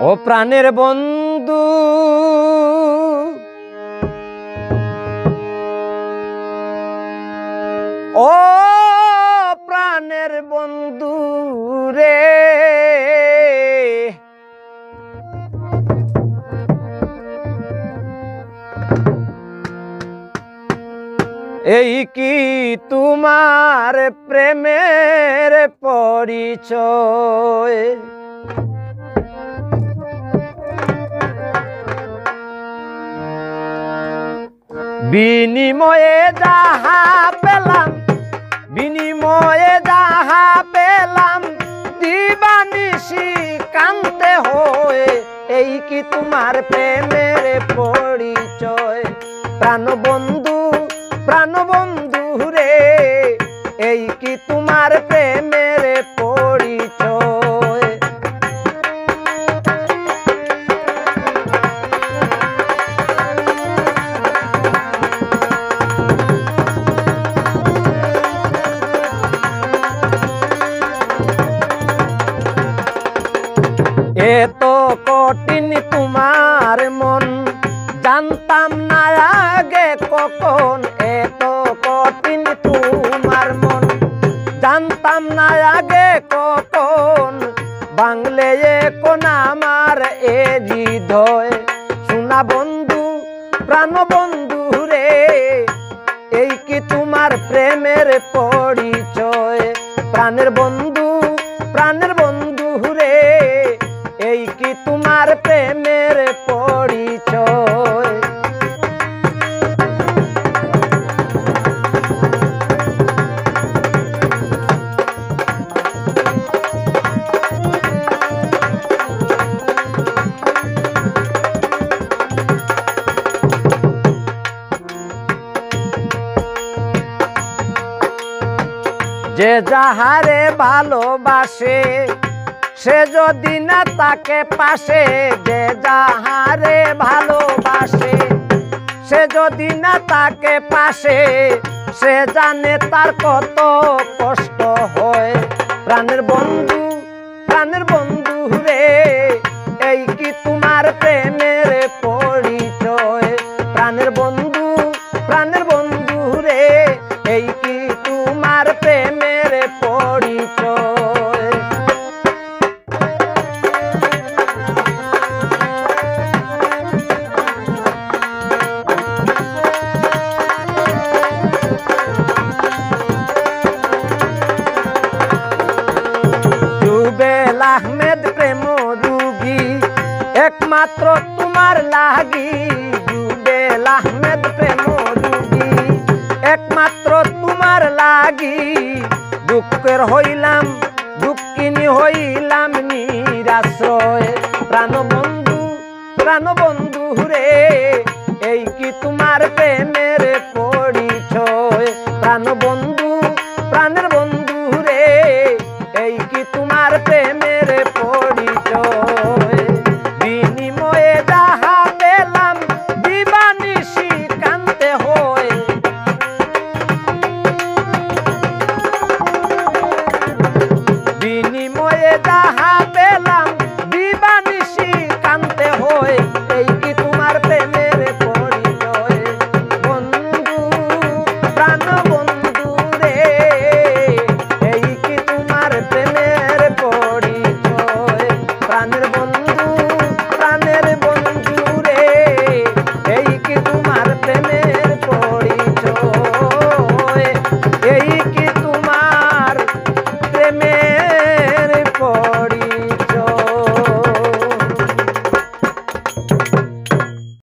ও প্রাণের বন্ধু ও প্রাণের বন্ধু রে এই কি তোমার প্রেমের পরিচয় বিনিময়ে যাহা পেলাম দিবানিশি কান্তে হয়ে এই কি তোমার প্রেমের পরিচয় প্রাণবন্ধু রে এই কি তোমার প্রেমের পরিচয় এত কঠিন তোমার মন জানতাম না আগে কখন এত কঠিন তোমার মন জানতাম না আগে কখন বাংলে এখন আমার এ হৃদয় শোনা বন্ধু প্রাণবন্ধু রে এই কি তোমার প্রেমের পরিচয় প্রাণের বন্ধু রে এই কি তোমার প্রেমের পরিচয় যে যাহারে ভালোবাসে সে যদি না তাকে পাশে যে যাহারে ভালোবাসে সে যদি না তাকে পাশে সে জানে তার কত কষ্ট হয় প্রাণের বন্ধু রে এই কি তোমার প্রেমের পরিচয় প্রাণের বন্ধু রে এই কি তোমার প্রেমের পরিচয় জুবেল আহমেদ প্রেম রুগী একমাত্র তোমার লাগি জুবেল আহমেদ প্রেম রুগী একমাত্র তোমার লাগি দুঃখের হইলাম দুঃখিনী হইলাম নিরাশ্রয় প্রাণবন্ধু রে এই কি তোমার প্রেমের পরিচয় প্রাণের বন্ধু রে এই কি তোমার প্রেমের পরিচয় বিনিময়ে যাহা পেলাম দিবানিশি কান্তে হয় বিনিময়ে যাহা পেলাম দিবানিশি কান্তে হয় এই কি তোমার প্রেমের পরিচয় বন্ধু প্রাণবন্ধু রে এই কি তোমার প্রেমের পরিচয় প্রাণের